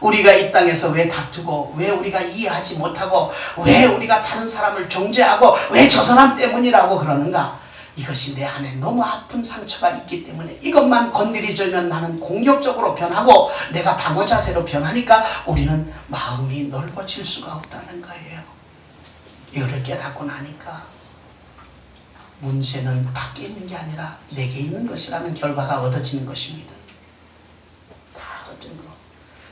우리가 이 땅에서 왜 다투고, 왜 우리가 이해하지 못하고, 왜 우리가 다른 사람을 정죄하고, 왜 저 사람 때문이라고 그러는가? 이것이 내 안에 너무 아픈 상처가 있기 때문에 이것만 건드려주면 나는 공격적으로 변하고 내가 방어 자세로 변하니까 우리는 마음이 넓어질 수가 없다는 거예요. 이거를 깨닫고 나니까 문제는 밖에 있는 게 아니라 내게 있는 것이라는 결과가 얻어지는 것입니다. 다 얻은 거.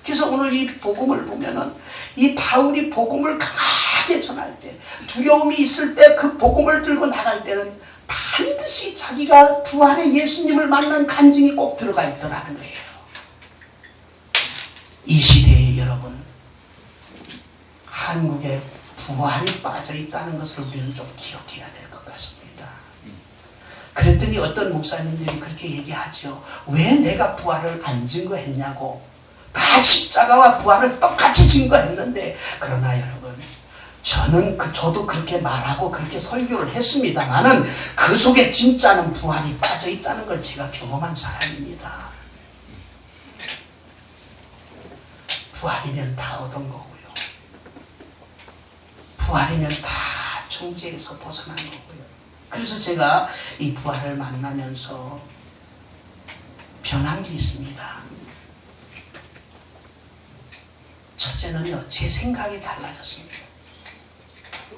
그래서 오늘 이 복음을 보면은 이 바울이 복음을 강하게 전할 때, 두려움이 있을 때 그 복음을 들고 나갈 때는 반드시 자기가 부활의 예수님을 만난 간증이 꼭 들어가 있더라는 거예요. 이 시대에 여러분, 한국에 부활이 빠져 있다는 것을 우리는 좀 기억해야 될 것 같습니다. 그랬더니 어떤 목사님들이 그렇게 얘기하죠. 왜 내가 부활을 안 증거했냐고. 다 십자가와 부활을 똑같이 증거했는데, 그러나 여러분, 저도 그렇게 말하고 그렇게 설교를 했습니다만은 그 속에 진짜는 부활이 빠져 있다는 걸 제가 경험한 사람입니다. 부활이면 다 얻은 거고요. 부활이면 다 정죄에서 벗어난 거고요. 그래서 제가 이 부활을 만나면서 변한 게 있습니다. 첫째는요, 제 생각이 달라졌습니다.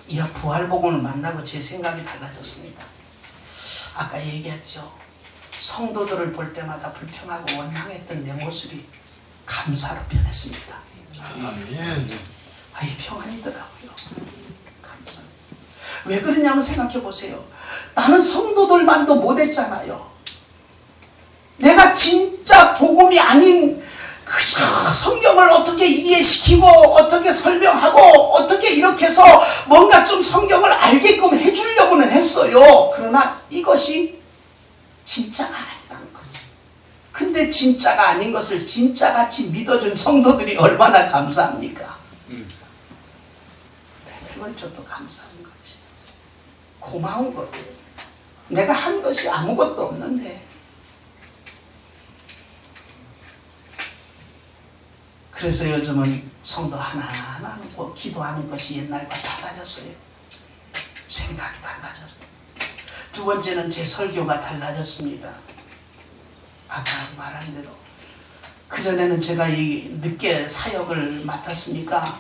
이 부활복음을 만나고 제 생각이 달라졌습니다. 아까 얘기했죠. 성도들을 볼 때마다 불평하고 원망했던 내 모습이 감사로 변했습니다. 이 평안이더라고요. 감사. 왜 그러냐면 생각해 보세요. 나는 성도들만도 못했잖아요. 내가 진짜 복음이 아닌 그저 성경을 어떻게 이해시키고 어떻게 설명하고 어떻게 이렇게 해서 뭔가 좀 성경을 알게끔 해주려고는 했어요. 그러나 이것이 진짜가 아니라는 거죠. 근데 진짜가 아닌 것을 진짜같이 믿어준 성도들이 얼마나 감사합니까? 그걸 저도 감사한 거지. 고마운 거예요. 내가 한 것이 아무것도 없는데. 그래서 요즘은 성도 하나하나 기도하는 것이 옛날과 달라졌어요. 생각이 달라졌어요. 두 번째는 제 설교가 달라졌습니다. 아까 말한 대로. 그전에는 제가 늦게 사역을 맡았으니까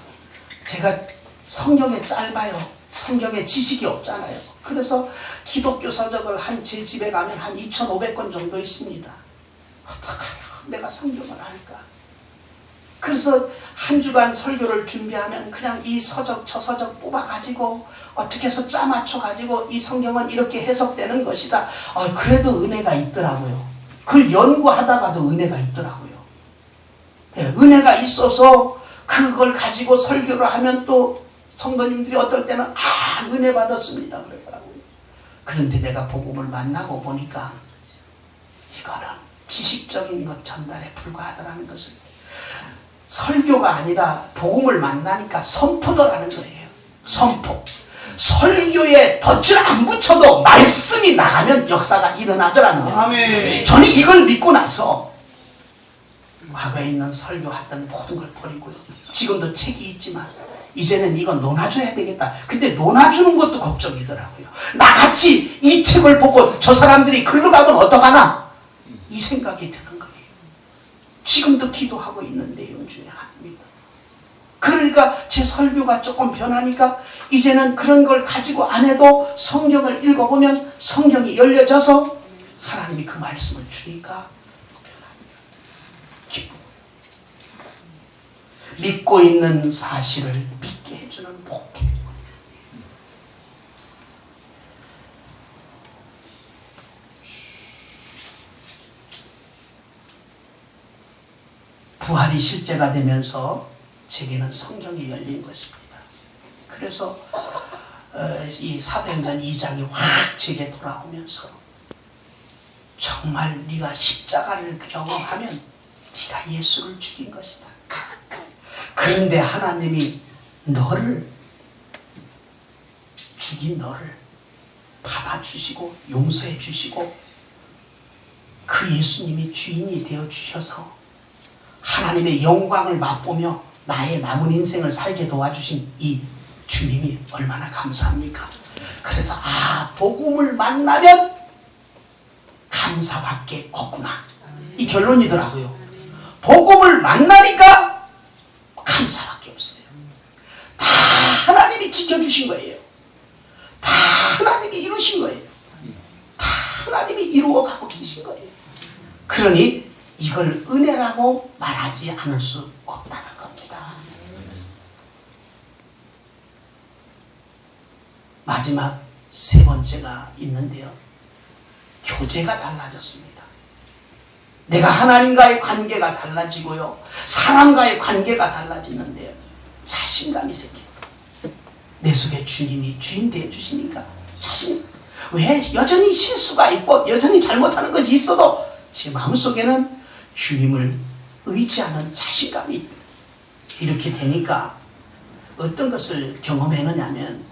제가 성경에 짧아요. 성경에 지식이 없잖아요. 그래서 기독교 서적을 제 집에 가면 한 2,500권 정도 있습니다. 어떡하냐. 내가 성경을 알까. 그래서 한 주간 설교를 준비하면 그냥 이 서적 저 서적 뽑아가지고 어떻게 해서 짜맞춰가지고 이 성경은 이렇게 해석되는 것이다. 그래도 은혜가 있더라고요. 그걸 연구하다가도 은혜가 있더라고요. 네, 은혜가 있어서 그걸 가지고 설교를 하면 또 성도님들이 어떨 때는 은혜 받았습니다 그러더라고요. 그런데 내가 복음을 만나고 보니까 이거는 지식적인 것 전달에 불과하더라는 것을, 설교가 아니라 복음을 만나니까 선포더라는 거예요. 선포. 설교에 덫을 안 붙여도 말씀이 나가면 역사가 일어나더라는 거예요. 아멘. 저는 이걸 믿고 나서 과거에 있는 설교했던 모든 걸 버리고요. 지금도 책이 있지만 이제는 이거 논아줘야 되겠다. 근데 논아주는 것도 걱정이더라고요. 나같이 이 책을 보고 저 사람들이 글로 가면 어떡하나? 이 생각이 드는 거예요. 지금도 기도하고 있는 내용 중에 하나입니다. 그러니까 제 설교가 조금 변하니까 이제는 그런 걸 가지고 안 해도 성경을 읽어보면 성경이 열려져서 하나님이 그 말씀을 주니까 기쁘고, 믿고 있는 사실을 믿게 해주는 목회. 부활이 실제가 되면서 제게는 성경이 열린 것입니다. 그래서 이 사도행전 2장이 확 제게 돌아오면서 정말 네가 십자가를 경험하면 네가 예수를 죽인 것이다. 그런데 하나님이 너를 죽인 너를 받아주시고 용서해 주시고 그 예수님이 주인이 되어 주셔서 하나님의 영광을 맛보며 나의 남은 인생을 살게 도와주신 이 주님이 얼마나 감사합니까? 그래서 복음을 만나면 감사밖에 없구나, 이 결론이더라고요. 복음을 만나니까 감사밖에 없어요. 다 하나님이 지켜주신 거예요. 다 하나님이 이루신 거예요. 다 하나님이 이루어가고 계신 거예요. 그러니 이걸 은혜라고 말하지 않을 수 없다는 겁니다. 마지막 세 번째가 있는데요. 교제가 달라졌습니다. 내가 하나님과의 관계가 달라지고요. 사람과의 관계가 달라지는데요. 자신감이 생깁니다. 내 속에 주님이 주인 되어주시니까 왜 여전히 실수가 있고 여전히 잘못하는 것이 있어도 제 마음속에는 주님을 의지하는 자신감이 있다. 이렇게 되니까 어떤 것을 경험했느냐면